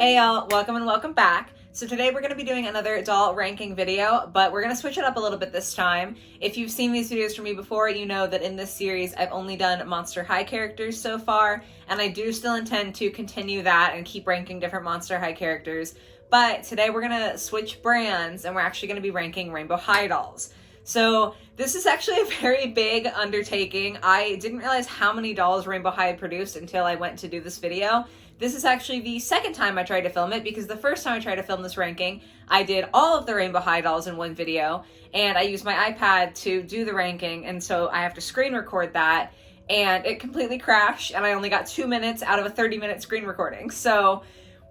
Hey y'all, welcome and welcome back. So today we're going to be doing another doll ranking video, but we're going to switch it up a little bit this time. If you've seen these videos from me before, you know that in this series I've only done Monster High characters so far, and I do still intend to continue that and keep ranking different Monster High characters. But today we're going to switch brands and we're actually going to be ranking Rainbow High dolls. So this is actually a very big undertaking. I didn't realize how many dolls Rainbow High had produced until I went to do this video. This is actually the second time I tried to film it, because the first time I tried to film this ranking, I did all of the Rainbow High dolls in one video, and I used my iPad to do the ranking, and so I have to screen record that, and it completely crashed, and I only got 2 minutes out of a 30-minute screen recording. So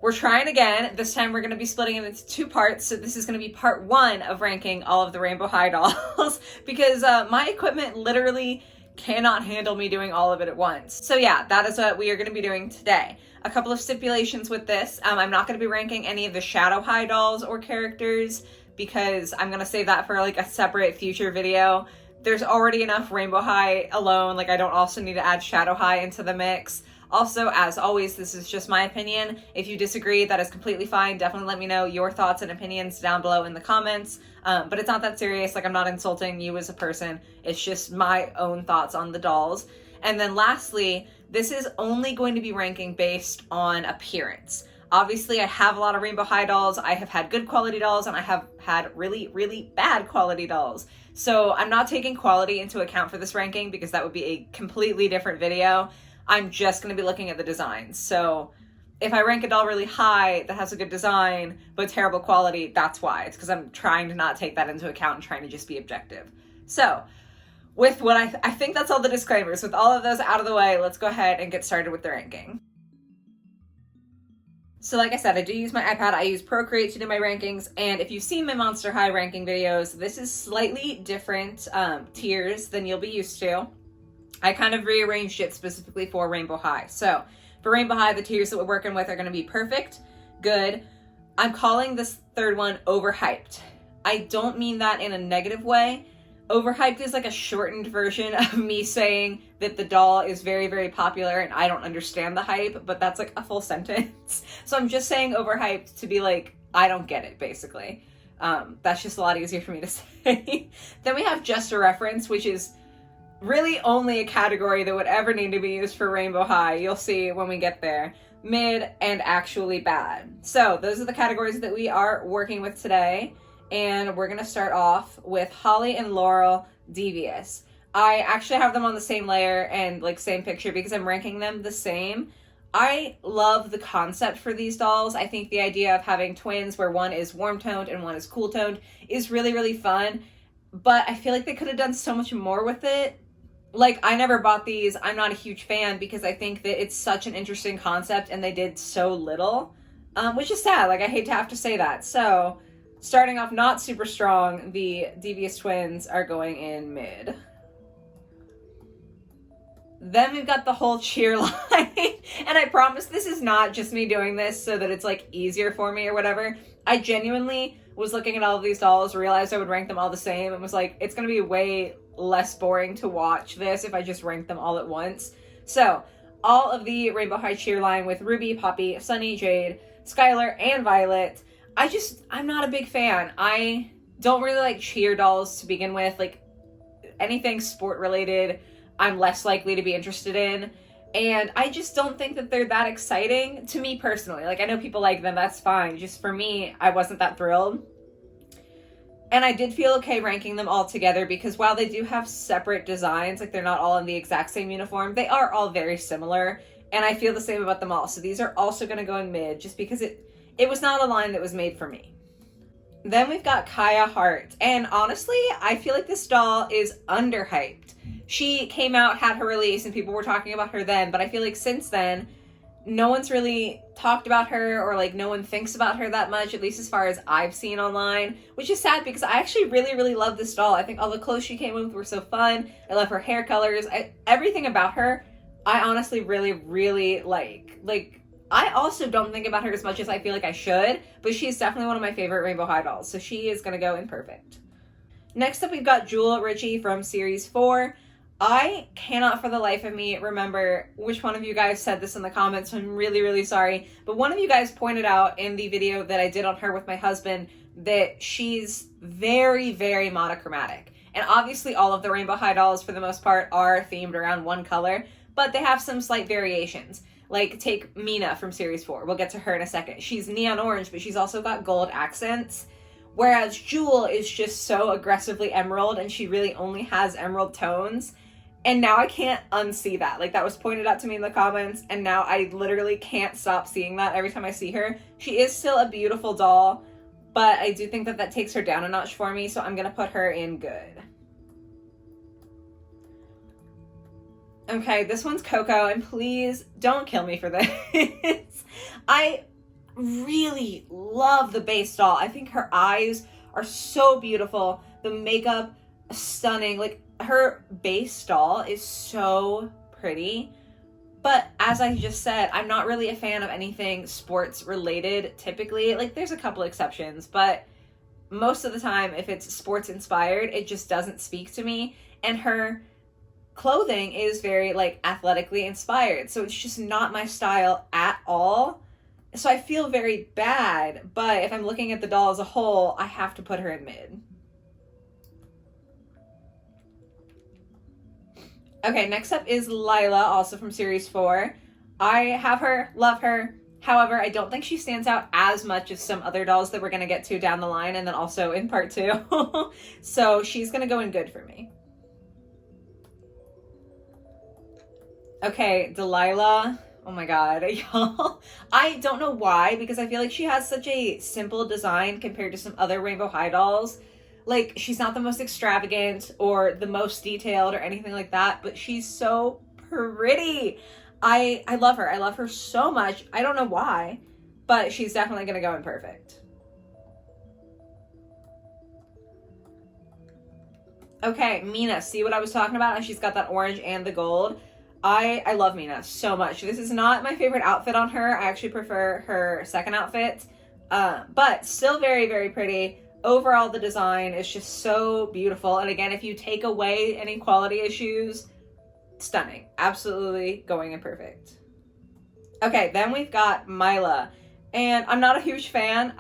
we're trying again. This time we're going to be splitting it into two parts, so this is going to be part one of ranking all of the Rainbow High dolls, because my equipment literally cannot handle me doing all of it at once. So yeah, that is what we are going to be doing today. A couple of stipulations with this. I'm not going to be ranking any of the Shadow High dolls or characters, because I'm going to save that for like a separate future video. There's already enough Rainbow High alone. Like, I don't also need to add Shadow High into the mix. Also, as always, this is just my opinion. If you disagree, that is completely fine. Definitely let me know your thoughts and opinions down below in the comments. But it's not that serious. Like, I'm not insulting you as a person. It's just my own thoughts on the dolls. And then lastly, this is only going to be ranking based on appearance. Obviously, I have a lot of Rainbow High dolls. I have had good quality dolls, and I have had really, really bad quality dolls. So I'm not taking quality into account for this ranking, because that would be a completely different video. I'm just going to be looking at the designs. So if I rank a doll really high that has a good design but terrible quality, that's why. It's because I'm trying to not take that into account and trying to just be objective. So with what I think that's all the disclaimers. With all of those out of the way, let's go ahead and get started with the ranking. So like I said, I do use my iPad. I use Procreate to do my rankings, and if you've seen my Monster High ranking videos, this is slightly different tiers than you'll be used to. I kind of rearranged it specifically for Rainbow High. So for Rainbow High, the tiers that we're working with are going to be perfect, good. I'm calling this third one overhyped. I don't mean that in a negative way. Overhyped is like a shortened version of me saying that the doll is very, very popular and I don't understand the hype, but that's like a full sentence. So I'm just saying overhyped to be like, I don't get it, basically. That's just a lot easier for me to say. Then we have just a reference, which is really only a category that would ever need to be used for Rainbow High. You'll see when we get there. Mid and actually bad. So those are the categories that we are working with today. And we're going to start off with Holly and Laurel Devious. I actually have them on the same layer and like same picture because I'm ranking them the same. I love the concept for these dolls. I think the idea of having twins where one is warm toned and one is cool toned is really, really fun. But I feel like they could have done so much more with it. Like, I never bought these. I'm not a huge fan because I think that it's such an interesting concept and they did so little, which is sad. Like, I hate to have to say that. So starting off not super strong, the Devious twins are going in mid. Then we've got the whole cheer line. And I promise this is not just me doing this so that it's like easier for me or whatever. I genuinely was looking at all of these dolls, realized I would rank them all the same, and was like, it's going to be way less boring to watch this if I just rank them all at once. So all of the Rainbow High cheer line with Ruby, Poppy, Sunny, Jade, Skylar, and Violet. I'm not a big fan. I don't really like cheer dolls to begin with. Like, anything sport related, I'm less likely to be interested in. And I just don't think that they're that exciting to me personally. Like, I know people like them, that's fine. Just for me, I wasn't that thrilled. And I did feel okay ranking them all together because while they do have separate designs, like they're not all in the exact same uniform, they are all very similar. And I feel the same about them all. So these are also going to go in mid just because it was not a line that was made for me. Then we've got Kaya Hart. And honestly, I feel like this doll is underhyped. She came out, had her release, and people were talking about her then. But I feel like since then, no one's really talked about her, or like no one thinks about her that much, at least as far as I've seen online, which is sad because I actually really, really love this doll. I think all the clothes she came with were so fun. I love her hair colors. Everything about her, I honestly really, really like. Like, I also don't think about her as much as I feel like I should, but she's definitely one of my favorite Rainbow High dolls, so she is going to go in perfect. Next up, we've got Jewel Richie from Series 4. I cannot for the life of me remember which one of you guys said this in the comments, so I'm really, really sorry. But one of you guys pointed out in the video that I did on her with my husband that she's very, very monochromatic. And obviously all of the Rainbow High dolls, for the most part, are themed around one color, but they have some slight variations. Like, take Mina from Series 4. We'll get to her in a second. She's neon orange, but she's also got gold accents. Whereas Jewel is just so aggressively emerald, and she really only has emerald tones. And now I can't unsee that. Like, that was pointed out to me in the comments, and now I literally can't stop seeing that every time I see her. She is still a beautiful doll, but I do think that that takes her down a notch for me, so I'm gonna put her in good. Okay, this one's Coco, and please don't kill me for this. I really love the base doll. I think her eyes are so beautiful. The makeup, stunning. Like, her base doll is so pretty. But as I just said, I'm not really a fan of anything sports related typically. Like, there's a couple exceptions, but most of the time, if it's sports inspired, it just doesn't speak to me. And her clothing is very, like, athletically inspired, so it's just not my style at all. So I feel very bad, but if I'm looking at the doll as a whole, I have to put her in mid. Okay, next up is Lila, also from Series 4. I have her, love her. However, I don't think she stands out as much as some other dolls that we're going to get to down the line, and then also in part 2. So she's going to go in good for me. Okay, Delilah. Oh my god, y'all. I don't know why, because I feel like she has such a simple design compared to some other Rainbow High dolls. Like, she's not the most extravagant or the most detailed or anything like that, but she's so pretty. I love her. I love her so much. I don't know why, but she's definitely going to go in perfect. Okay, Mina. See what I was talking about? And she's got that orange and the gold. I love Mina so much. This is not my favorite outfit on her. I actually prefer her second outfit, but still very, very pretty. Overall, the design is just so beautiful. And again, if you take away any quality issues, stunning. Absolutely going in perfect. Okay, then we've got Mila. And I'm not a huge fan.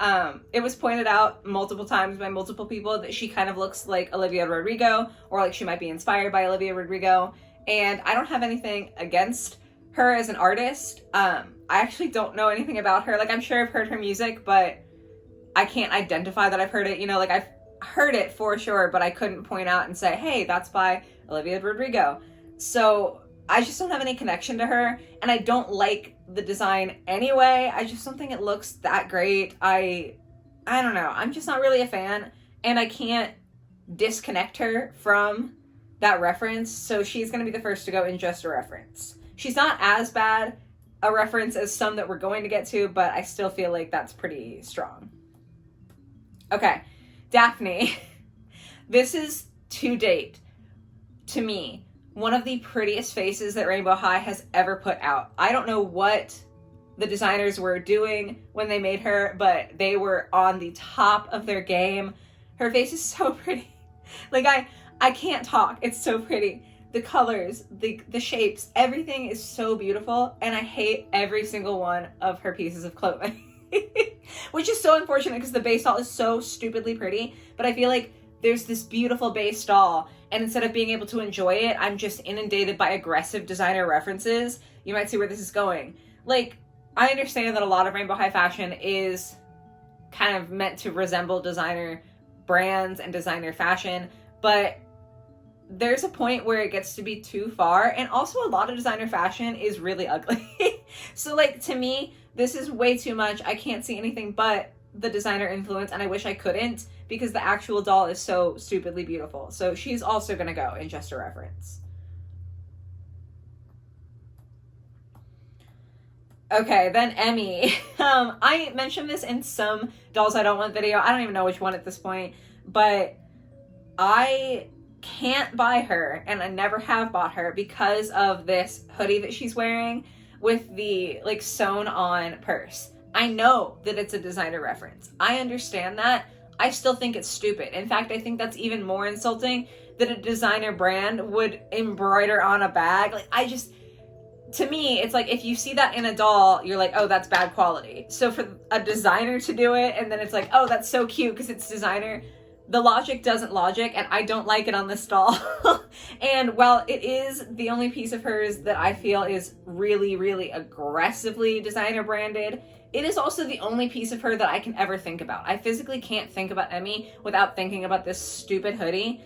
It was pointed out multiple times by multiple people that she kind of looks like Olivia Rodrigo, or like she might be inspired by Olivia Rodrigo. And I don't have anything against her as an artist. I actually don't know anything about her. Like, I'm sure I've heard her music, but I can't identify that I've heard it. You know, like, I've heard it for sure, but I couldn't point out and say, hey, that's by Olivia Rodrigo. So I just don't have any connection to her, and I don't like the design anyway. I just don't think it looks that great. I don't know. I'm just not really a fan, and I can't disconnect her from that reference, so she's going to be the first to go in just a reference. She's not as bad a reference as some that we're going to get to, but I still feel like that's pretty strong. Okay, Daphne. This is, to date, to me, one of the prettiest faces that Rainbow High has ever put out. I don't know what the designers were doing when they made her, but they were on the top of their game. Her face is so pretty. Like, I can't talk. It's so pretty. The colors, the shapes, everything is so beautiful, and I hate every single one of her pieces of clothing. Which is so unfortunate because the base doll is so stupidly pretty, but I feel like there's this beautiful base doll, and instead of being able to enjoy it, I'm just inundated by aggressive designer references. You might see where this is going. Like, I understand that a lot of Rainbow High fashion is kind of meant to resemble designer brands and designer fashion, but there's a point where it gets to be too far, and also a lot of designer fashion is really ugly. So, like, to me, this is way too much. I can't see anything but the designer influence, and I wish I couldn't, because the actual doll is so stupidly beautiful. So she's also gonna go in just a reference. Okay, then Emmy. I mentioned this in some Dolls I Don't Want video. I don't even know which one at this point, but I can't buy her, and I never have bought her, because of this hoodie that she's wearing with the, like, sewn on purse. I know that it's a designer reference. I understand that. I still think it's stupid. In fact, I think that's even more insulting that a designer brand would embroider on a bag. Like, to me, it's like, if you see that in a doll, you're like, oh, that's bad quality. So for a designer to do it, and then it's like, oh, that's so cute because it's designer, the logic doesn't logic, and I don't like it on this doll. And while it is the only piece of hers that I feel is really, really aggressively designer branded, it is also the only piece of her that I can ever think about. I physically can't think about Emmy without thinking about this stupid hoodie.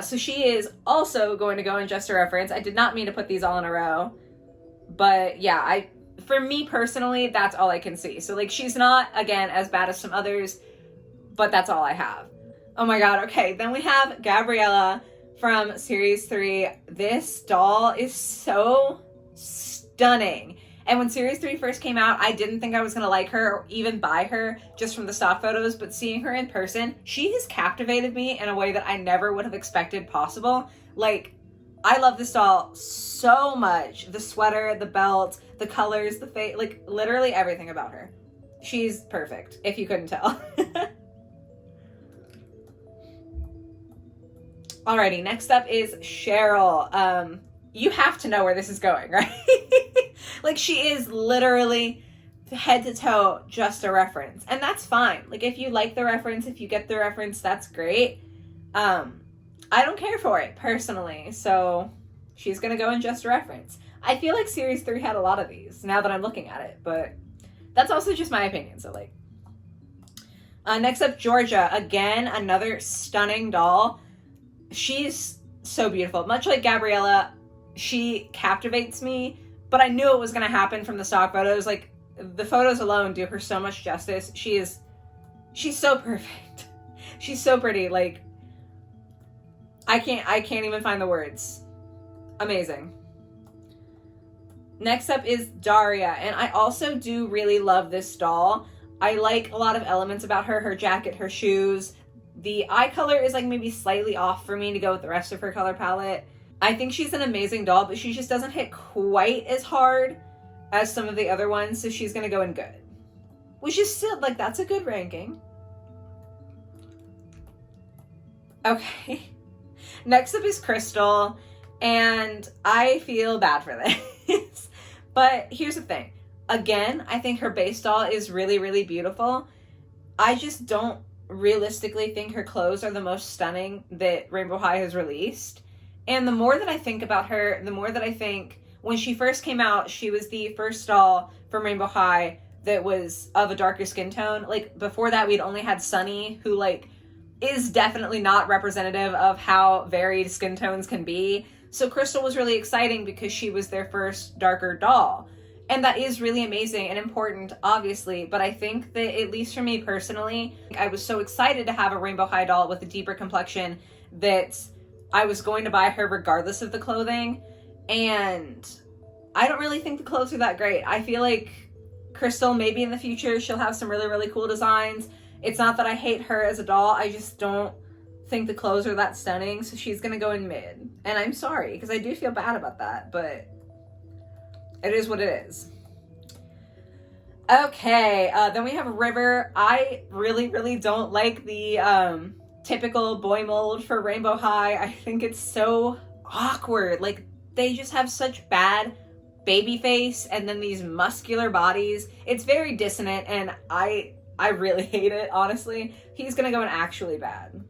So she is also going to go in Just a Reference. I did not mean to put these all in a row. But yeah, for me personally, that's all I can see. So like, she's not, again, as bad as some others, but that's all I have. Oh my god, okay. Then we have Gabriella from Series 3. This doll is so stunning. And when Series 3 first came out, I didn't think I was going to like her or even buy her just from the stock photos, but seeing her in person, she has captivated me in a way that I never would have expected possible. Like, I love this doll so much. The sweater, the belt, the colors, the face, like literally everything about her. She's perfect, if you couldn't tell. Alrighty, next up is Cheryl. You have to know where this is going, right? Like, she is literally head to toe Just a Reference. And that's fine. Like, if you like the reference, if you get the reference, that's great. I don't care for it, personally. So, she's gonna go in Just a Reference. I feel like Series 3 had a lot of these, now that I'm looking at it. But that's also just my opinion, so like. Next up, Georgia. Again, another stunning doll. She's so beautiful. Much like Gabriella, she captivates me, but I knew it was going to happen from the stock photos. Like, the photos alone do her so much justice. She's so perfect. She's so pretty. Like, I can't even find the words. Amazing. Next up is Daria, and I also do really love this doll. I like a lot of elements about her jacket, her shoes. The eye color is like maybe slightly off for me to go with the rest of her color palette. I think she's an amazing doll, but she just doesn't hit quite as hard as some of the other ones, so she's gonna go in good. Which is still, like, that's a good ranking. Okay. Next up is Crystal, and I feel bad for this. But here's the thing. Again, I think her base doll is really, really beautiful. I just don't realistically think her clothes are the most stunning that Rainbow High has released. And the more that I think about her, the more that I think when she first came out, she was the first doll from Rainbow High that was of a darker skin tone. Like, before that, we'd only had Sunny, who, like, is definitely not representative of how varied skin tones can be. So Crystal was really exciting because she was their first darker doll. And that is really amazing and important, obviously, but I think that, at least for me personally, I was so excited to have a Rainbow High doll with a deeper complexion that I was going to buy her regardless of the clothing. And I don't really think the clothes are that great. I feel like Crystal, maybe in the future, she'll have some really, really cool designs. It's not that I hate her as a doll, I just don't think the clothes are that stunning, so she's gonna go in mid. And I'm sorry, because I do feel bad about that, but it is what it is. Okay, then we have River. I really, really don't like the typical boy mold for Rainbow High. I think it's so awkward. Like, they just have such bad baby face and then these muscular bodies. It's very dissonant, and I really hate it, honestly. He's gonna go in actually bad.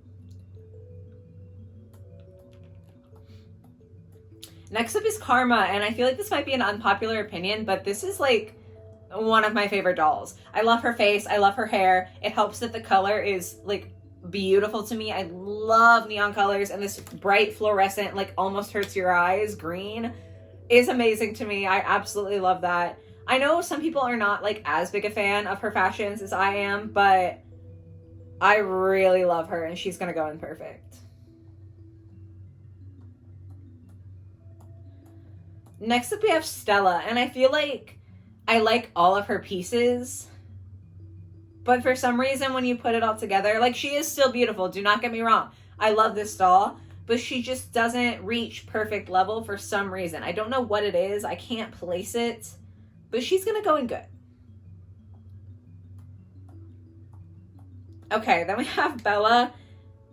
Next up is Karma, and I feel like this might be an unpopular opinion, but this is like one of my favorite dolls. I love her face, I love her hair. It helps that the color is like beautiful to me. I love neon colors, and this bright fluorescent, like almost hurts your eyes, green is amazing to me. I absolutely love that. I know some people are not like as big a fan of her fashions as I am, but I really love her, and she's gonna go in perfect. Next up we have Stella, and I feel like I like all of her pieces, but for some reason when you put it all together, like, she is still beautiful, do not get me wrong. I love this doll, but she just doesn't reach perfect level for some reason. I don't know what it is, I can't place it, but she's gonna go in good. Okay, then we have Bella.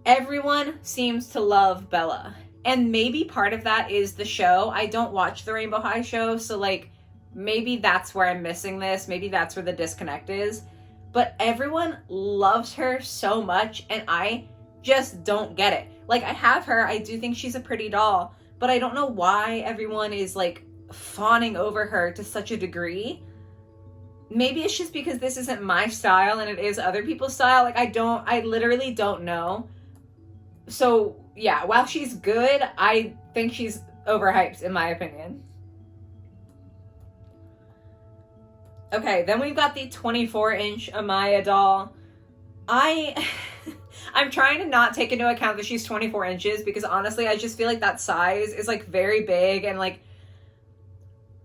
Everyone seems to love Bella. And maybe part of that is the show. I don't watch the Rainbow High show, so like maybe that's where I'm missing this. Maybe that's where the disconnect is. But everyone loves her so much, and I just don't get it. Like, I have her, I do think she's a pretty doll, but I don't know why everyone is like fawning over her to such a degree. Maybe it's just because this isn't my style and it is other people's style. Like, I literally don't know. So yeah, while she's good, I think she's overhyped in my opinion. Okay, then we've got the 24-inch Amaya doll. I'm trying to not take into account that she's 24 inches because honestly, I just feel like that size is like very big and like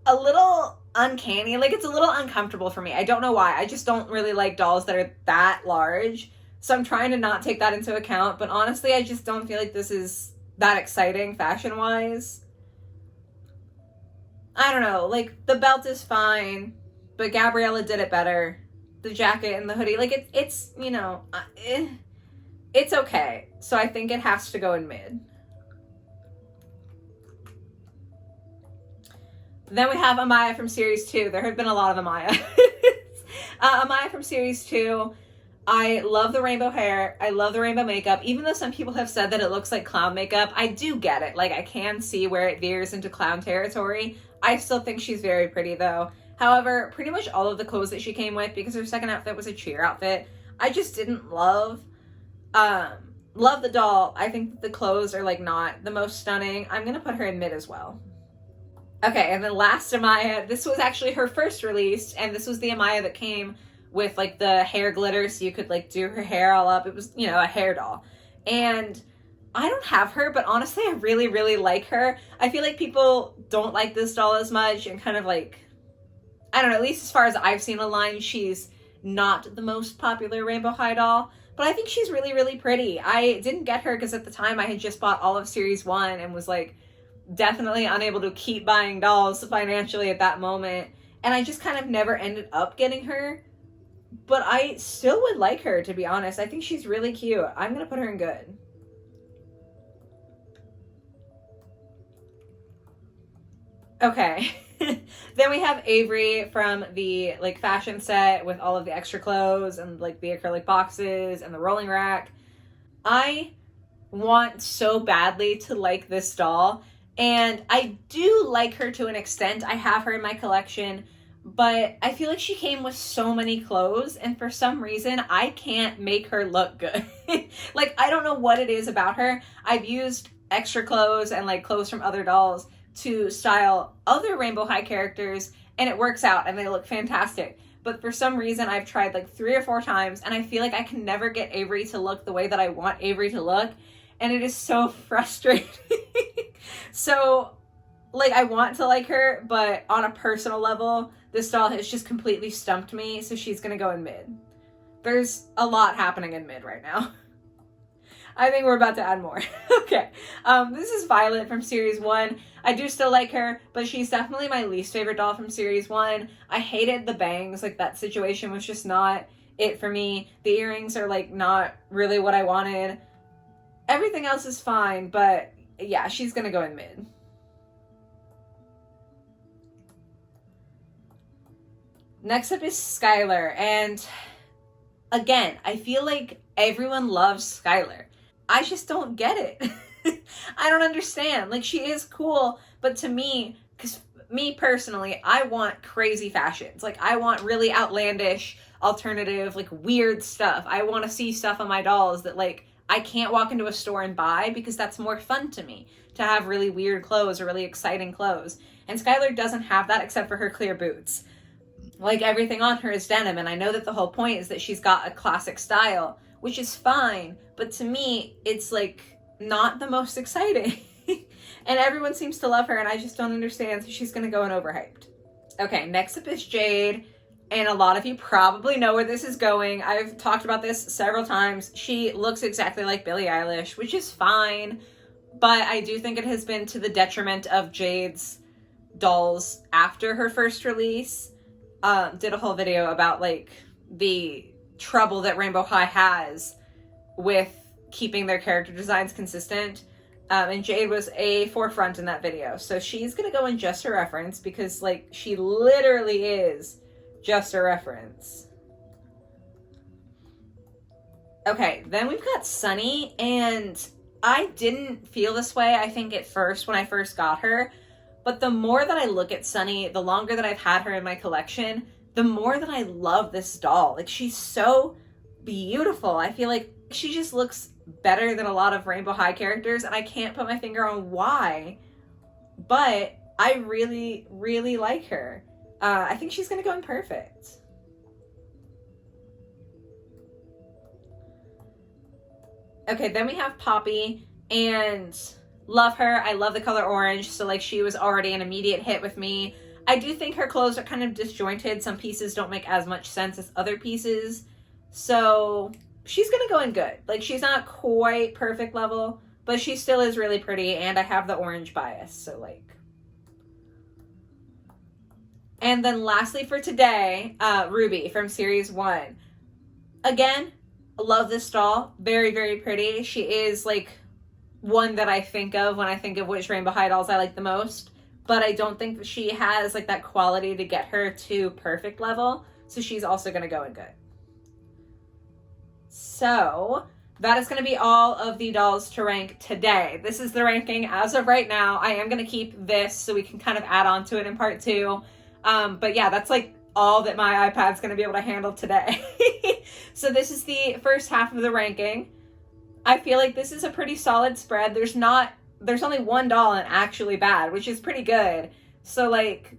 a little uncanny. Like, it's a little uncomfortable for me. I don't know why. I just don't really like dolls that are that large. So I'm trying to not take that into account. But honestly, I just don't feel like this is that exciting fashion-wise. I don't know. Like, the belt is fine, but Gabriella did it better. The jacket and the hoodie, like, it's you know, it's okay. So I think it has to go in mid. Then we have Amaya from Series 2. There have been a lot of Amaya. Amaya from Series 2. I love the rainbow hair. I love the rainbow makeup. Even though some people have said that it looks like clown makeup, I do get it. Like, I can see where it veers into clown territory. I still think she's very pretty, though. However, pretty much all of the clothes that she came with, because her second outfit was a cheer outfit, I just didn't love. Love the doll. I think the clothes are, like, not the most stunning. I'm going to put her in mid as well. Okay, and then last Amaya, this was actually her first release, and this was the Amaya that came with, like, the hair glitter, so you could, like, do her hair all up. It was, you know, a hair doll. And I don't have her, but honestly, I really, really like her. I feel like people don't like this doll as much, and kind of, like, I don't know, at least as far as I've seen online, she's not the most popular Rainbow High doll, but I think she's really, really pretty. I didn't get her because at the time I had just bought all of Series 1 and was, like, definitely unable to keep buying dolls financially at that moment, and I just kind of never ended up getting her. But I still would like her, to be honest. I think she's really cute. I'm gonna put her in good. Okay. Then we have Avery from the, like, fashion set with all of the extra clothes and, like, the acrylic boxes and the rolling rack. I want so badly to like this doll, and I do like her to an extent. I have her in my collection, but I feel like she came with so many clothes, and for some reason, I can't make her look good. Like, I don't know what it is about her. I've used extra clothes and, like, clothes from other dolls to style other Rainbow High characters, and it works out, and they look fantastic. But for some reason, I've tried, like, 3 or 4 times, and I feel like I can never get Avery to look the way that I want Avery to look, and it is so frustrating. So, like, I want to like her, but on a personal level, this doll has just completely stumped me, so she's gonna go in mid. There's a lot happening in mid right now. I think we're about to add more. Okay, this is Violet from Series 1. I do still like her, but she's definitely my least favorite doll from Series 1. I hated the bangs. Like, that situation was just not it for me. The earrings are, like, not really what I wanted. Everything else is fine, but yeah, she's gonna go in mid. Next up is Skylar, and again, I feel like everyone loves Skylar. I just don't get it. I don't understand. Like, she is cool, but to me, because me personally, I want crazy fashions. Like, I want really outlandish, alternative, like, weird stuff. I want to see stuff on my dolls that, like, I can't walk into a store and buy, because that's more fun to me, to have really weird clothes or really exciting clothes. And Skylar doesn't have that except for her clear boots. Like, everything on her is denim, and I know that the whole point is that she's got a classic style, which is fine, but to me, it's, like, not the most exciting. And everyone seems to love her, and I just don't understand, so she's gonna go in overhyped. Okay, next up is Jade, and a lot of you probably know where this is going. I've talked about this several times. She looks exactly like Billie Eilish, which is fine, but I do think it has been to the detriment of Jade's dolls after her first release. Did a whole video about, like, the trouble that Rainbow High has with keeping their character designs consistent. And Jade was a forefront in that video. So she's gonna go in just a reference because like she literally is just a reference. Okay, then we've got Sunny, and I didn't feel this way, I think, at first when I first got her. But the more that I look at Sunny, the longer that I've had her in my collection, the more that I love this doll. Like, she's so beautiful. I feel like she just looks better than a lot of Rainbow High characters, and I can't put my finger on why. But I really, really like her. I think she's gonna go in perfect. Okay, then we have Poppy, and love her. I love the color orange, so like she was already an immediate hit with me. I do think her clothes are kind of disjointed. Some pieces don't make as much sense as other pieces. So she's gonna go in good. Like, she's not quite perfect level, but she still is really pretty, and I have the orange bias, so like. And then lastly for today, Ruby from series 1. Again, I love this doll. Very, very pretty. She is like one that I think of when I think of which Rainbow High dolls I like the most, but I don't think that she has like that quality to get her to perfect level, so she's also gonna go in good. So that is going to be all of the dolls to rank today. This is the ranking as of right now. I am going to keep this so we can kind of add on to it in part 2. But yeah, that's like all that my iPad's going to be able to handle today. So this is the first half of the ranking. I feel like this is a pretty solid spread. There's only one doll and actually bad, which is pretty good. So like,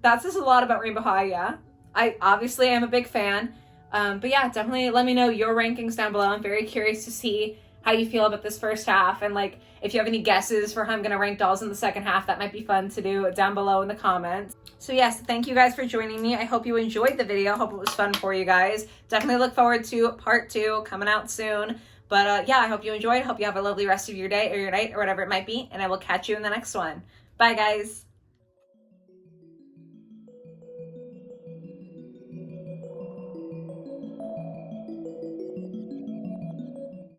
that says a lot about Rainbow High, yeah. I obviously am a big fan. But yeah, definitely let me know your rankings down below. I'm very curious to see how you feel about this first half. And like, if you have any guesses for how I'm going to rank dolls in the second half, that might be fun to do down below in the comments. So yes, thank you guys for joining me. I hope you enjoyed the video. Hope it was fun for you guys. Definitely look forward to part 2 coming out soon. But yeah, I hope you enjoyed. Hope you have a lovely rest of your day or your night or whatever it might be. And I will catch you in the next one. Bye guys.